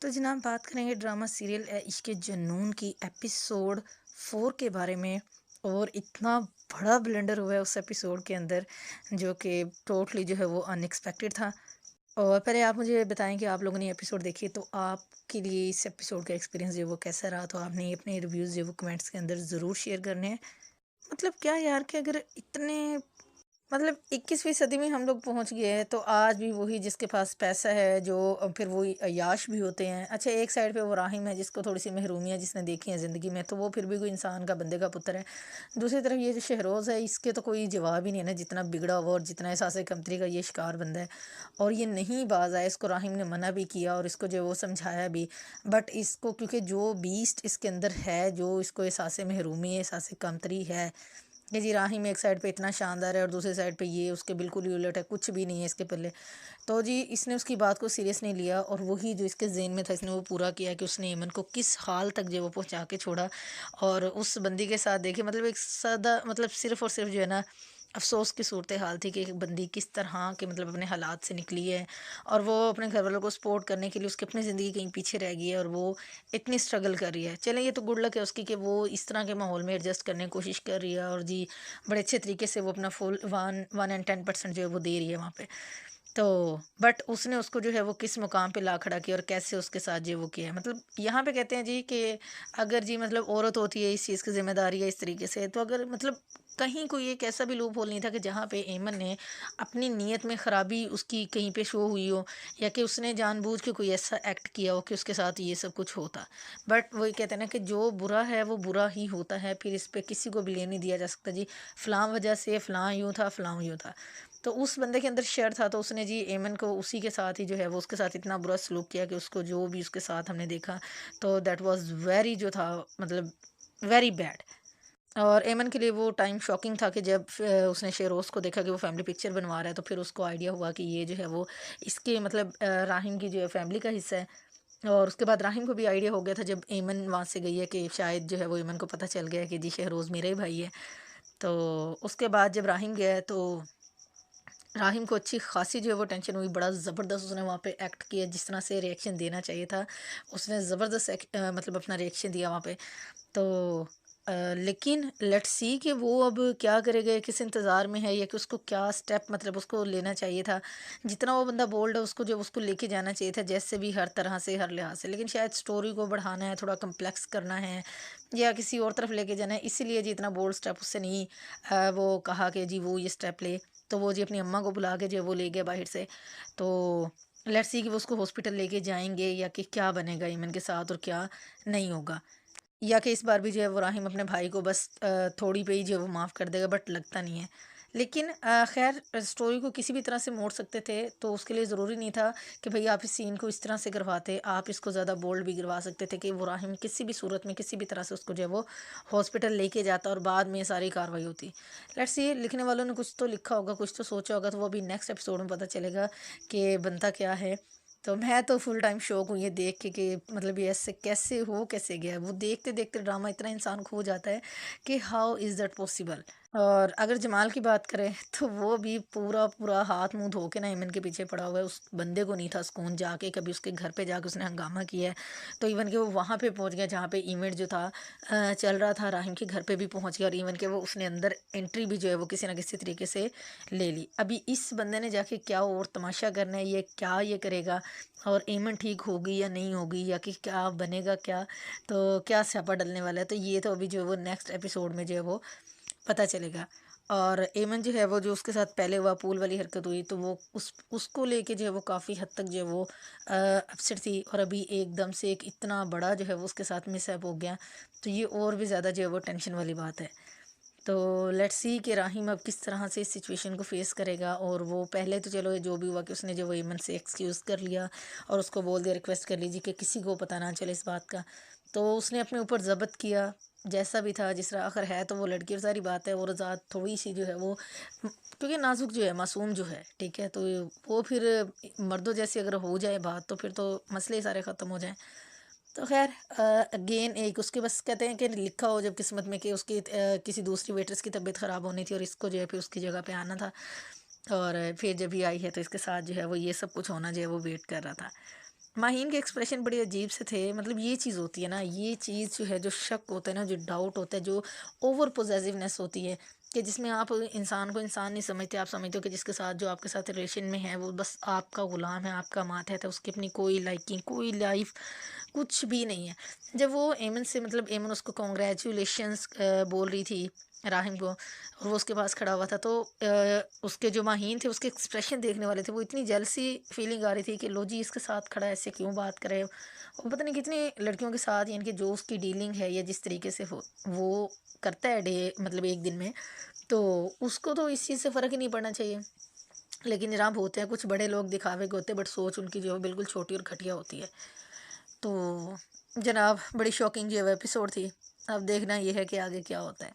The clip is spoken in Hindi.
तो जनाब बात करेंगे ड्रामा सीरियल इश्क जुनून की एपिसोड 4 के बारे में। और इतना बड़ा ब्लंडर हुआ है उस एपिसोड के अंदर जो कि टोटली जो है वो अनएक्सपेक्टेड था। और पहले आप मुझे बताएं कि आप लोगों ने एपिसोड देखी तो आपके लिए इस एपिसोड का एक्सपीरियंस जो है वो कैसा रहा। तो आपने अपने रिव्यूज़ जो है वो कमेंट्स के अंदर ज़रूर शेयर करने हैं। मतलब क्या यार कि अगर इतने मतलब 21वीं सदी में हम लोग पहुंच गए हैं तो आज भी वही जिसके पास पैसा है जो फिर वही अय्याश भी होते हैं। अच्छा, एक साइड पे वो राहिम है जिसको थोड़ी सी महरूमियाँ जिसने देखी है ज़िंदगी में, तो वो फिर भी कोई इंसान का बंदे का पुत्र है। दूसरी तरफ ये जो शहरोज़ है इसके तो कोई जवाब ही नहीं है ना, जितना बिगड़ा हुआ और जितना एहसास कमतरी का ये शिकार बंदा है। और ये नहीं बाज आया, इसको राहिम ने मना भी किया और इसको जो वो समझाया भी। बट इसको क्योंकि जो बीस्ट इसके अंदर है, जो इसको एहसास महरूमी एहसास कमतरी है कि जी राहिम एक साइड पे इतना शानदार है और दूसरी साइड पे ये उसके बिल्कुल ही उलट है, कुछ भी नहीं है इसके पल्ले। तो जी इसने उसकी बात को सीरियस नहीं लिया और वही जो इसके ज़हन में था इसने वो पूरा किया कि उसने ईमन को किस हाल तक जो है वो पहुंचा के छोड़ा। और उस बंदी के साथ देखिए, मतलब एक सादा मतलब सिर्फ़ और सिर्फ जो है ना अफ़सोस की सूरत हाल थी कि एक बंदी किस तरह के मतलब अपने हालात से निकली है। और वो अपने घर वालों को सपोर्ट करने के लिए उसकी अपनी ज़िंदगी कहीं पीछे रह गई है और वो इतनी स्ट्रगल कर रही है। चलें, ये तो गुड लक है उसकी कि वो इस तरह के माहौल में एडजस्ट करने की कोशिश कर रही है और जी बड़े अच्छे तरीके से वो अपना फुल 110% जो है वो दे रही है वहाँ पे। तो बट उसने उसको जो है वो किस मुकाम पे ला खड़ा किया और कैसे उसके साथ जो वो किया है। मतलब यहाँ पे कहते हैं जी कि अगर जी मतलब औरत होती है इस चीज़ की जिम्मेदारी है इस तरीके से, तो अगर मतलब कहीं कोई एक ऐसा भी लूप होल नहीं था कि जहाँ पे एमन ने अपनी नीयत में ख़राबी उसकी कहीं पे शो हुई हो, या कि उसने जानबूझ के कोई ऐसा एक्ट किया हो कि उसके साथ ये सब कुछ होता। बट वही कहते हैं ना कि जो बुरा है वो बुरा ही होता है, फिर इस पे किसी को ब्लेम नहीं दिया जा सकता जी फ़लाँ वजह से फ़लाँ यूँ था फ़लाँ यूँ था। तो उस बंदे के अंदर शर था तो उसने जी एमन को उसी के साथ ही जो है वो उसके साथ इतना बुरा सलूक किया कि उसको जो भी उसके साथ हमने देखा तो दैट वाज वेरी जो था मतलब वेरी बैड। और एमन के लिए वो टाइम शॉकिंग था कि जब उसने शेरोज़ को देखा कि वो फैमिली पिक्चर बनवा रहा है, तो फिर उसको आइडिया हुआ कि ये जो है वो इसके मतलब राहिम की जो है फैमिली का हिस्सा है। और उसके बाद राहिम को भी आइडिया हो गया था जब एमन वहाँ से गई है कि शायद जो है वो एमन को पता चल गया कि जी शहरोज़ मेरा ही भाई है। तो उसके बाद जब राहिम गया तो राहिम को अच्छी खासी जो है वो टेंशन हुई, बड़ा ज़बरदस्त उसने वहाँ पे एक्ट किया जिस तरह से रिएक्शन देना चाहिए था। उसने ज़बरदस्त मतलब अपना रिएक्शन दिया वहाँ पे। तो लेकिन लेट्स सी कि वो अब क्या करेगा, किस इंतज़ार में है या कि उसको क्या स्टेप मतलब उसको लेना चाहिए था। जितना वो बंदा बोल्ड है उसको जो उसको लेके जाना चाहिए था जैसे भी हर तरह से हर लिहाज से, लेकिन शायद स्टोरी को बढ़ाना है, थोड़ा कम्प्लेक्स करना है या किसी और तरफ लेके जाना है, इसीलिए जी इतना बोल्ड स्टेप उससे नहीं वो कहा कि जी वो ये स्टेप ले। तो वो जी अपनी अम्मा को बुला के जो वो ले गया बाहर से। तो लेट्स सी कि वो उसको हॉस्पिटल लेके जाएंगे या कि क्या बनेगा ईमन के साथ और क्या नहीं होगा, या कि इस बार भी जो है वो राहिम अपने भाई को बस थोड़ी पे ही जो है वो माफ़ कर देगा, बट लगता नहीं है। लेकिन खैर स्टोरी को किसी भी तरह से मोड़ सकते थे तो उसके लिए ज़रूरी नहीं था कि भाई आप इस सीन को इस तरह से करवाते, आप इसको ज़्यादा बोल्ड भी करवा सकते थे कि वो राहिम किसी भी सूरत में किसी भी तरह से उसको जो है वो हॉस्पिटल लेके जाता और बाद में ये सारी कार्रवाई होती। लेट्स सी लिखने वालों ने कुछ तो लिखा होगा, कुछ तो सोचा होगा, तो वो अभी नेक्स्ट एपिसोड में पता चलेगा कि बनता क्या है। तो मैं तो फुल टाइम शौक हूँ ये देख के कि मतलब ये ऐसे कैसे हो कैसे गया, वो देखते देखते ड्रामा इतना इंसान खो जाता है कि हाउ इज़ दैट पॉसिबल। और अगर जमाल की बात करें तो वो भी पूरा पूरा हाथ मुंह धो के ना ईमन के पीछे पड़ा हुआ है। उस बंदे को नहीं था सुकून जाके कभी उसके घर पे जाके उसने हंगामा किया है। तो इवन के वो वहाँ पे पहुँच गया जहाँ पे इवेंट जो था चल रहा था, राहिम के घर पे भी पहुँच गया और इवन के वो उसने अंदर एंट्री भी जो है वो किसी ना किसी तरीके से ले ली। अभी इस बंदे ने जाके क्या और तमाशा करना है, ये क्या ये करेगा और एमन ठीक होगी या नहीं होगी या कि क्या बनेगा क्या, तो क्या स्यापा डलने वाला है, तो ये तो अभी जो है वो नेक्स्ट एपिसोड में जो है वो पता चलेगा। और एमन जो है वो जो उसके साथ पहले हुआ पूल वाली हरकत हुई तो वो उसको लेके जो है वो काफ़ी हद तक जो है वो अपसेट थी, और अभी एकदम से एक इतना बड़ा जो है वो उसके साथ मिसहैप हो गया, तो ये और भी ज़्यादा जो है वो टेंशन वाली बात है। तो लेट्स सी कि राहिम अब किस तरह से इस सिचुएशन को फेस करेगा। और वो पहले तो चलो जो भी हुआ कि उसने जो वो ईमन से एक्सक्यूज़ कर लिया और उसको बोल दिया रिक्वेस्ट कर लीजिए कि किसी को पता ना चले इस बात का। तो उसने अपने ऊपर ज़ब्त किया जैसा भी था जिस तरह, आखिर है तो वो लड़की और सारी बात है और ज़ात थोड़ी सी जो है वो क्योंकि नाजुक जो है मासूम जो है, ठीक है, तो वो फिर मर्दों जैसी अगर हो जाए बात तो फिर तो मसले ही सारे ख़त्म हो जाएं। तो खैर अगेन एक उसके बस कहते हैं कि लिखा हो जब किस्मत में कि उसकी किसी दूसरी वेट्रेस की तबीयत ख़राब होनी थी और इसको जो है फिर उसकी जगह पे आना था। और फिर जब ये आई है तो इसके साथ जो है वो ये सब कुछ होना जो है वो वेट कर रहा था। माहीन के एक्सप्रेशन बड़े अजीब से थे, मतलब ये चीज़ होती है ना, ये चीज़ जो है, जो शक होता है ना, जो डाउट होता है, जो ओवर पोजेसिवनेस होती है, कि जिसमें आप इंसान को इंसान नहीं समझते, आप समझते हो कि जिसके साथ, जो आपके साथ रिलेशन में है, वो बस आपका गुलाम है, आपका मातहत है, उसकी अपनी कोई लाइकिंग, कोई लाइफ कुछ भी नहीं है। जब वो एमन से, मतलब एमन उसको कॉन्ग्रेचुलेशंस बोल रही थी राहिम को, और वो उसके पास खड़ा हुआ था, तो उसके जो माहीन थे, उसके एक्सप्रेशन देखने वाले थे, वो इतनी जेलसी फीलिंग आ रही थी कि लो जी, इसके साथ खड़ा है, ऐसे क्यों बात करे। और पता नहीं कितनी लड़कियों के साथ, यानी कि जो उसकी डीलिंग है, या जिस तरीके से वो करता है डे, मतलब एक दिन में, तो उसको तो इस चीज़ से फ़र्क ही नहीं पड़ना चाहिए। लेकिन जनाब, होते हैं कुछ बड़े लोग, दिखावे के होते हैं, बट सोच उनकी जो है बिल्कुल छोटी और घटिया होती है। तो जनाब, बड़ी शॉकिंग जो है एपिसोड थी। अब देखना ये है कि आगे क्या होता है।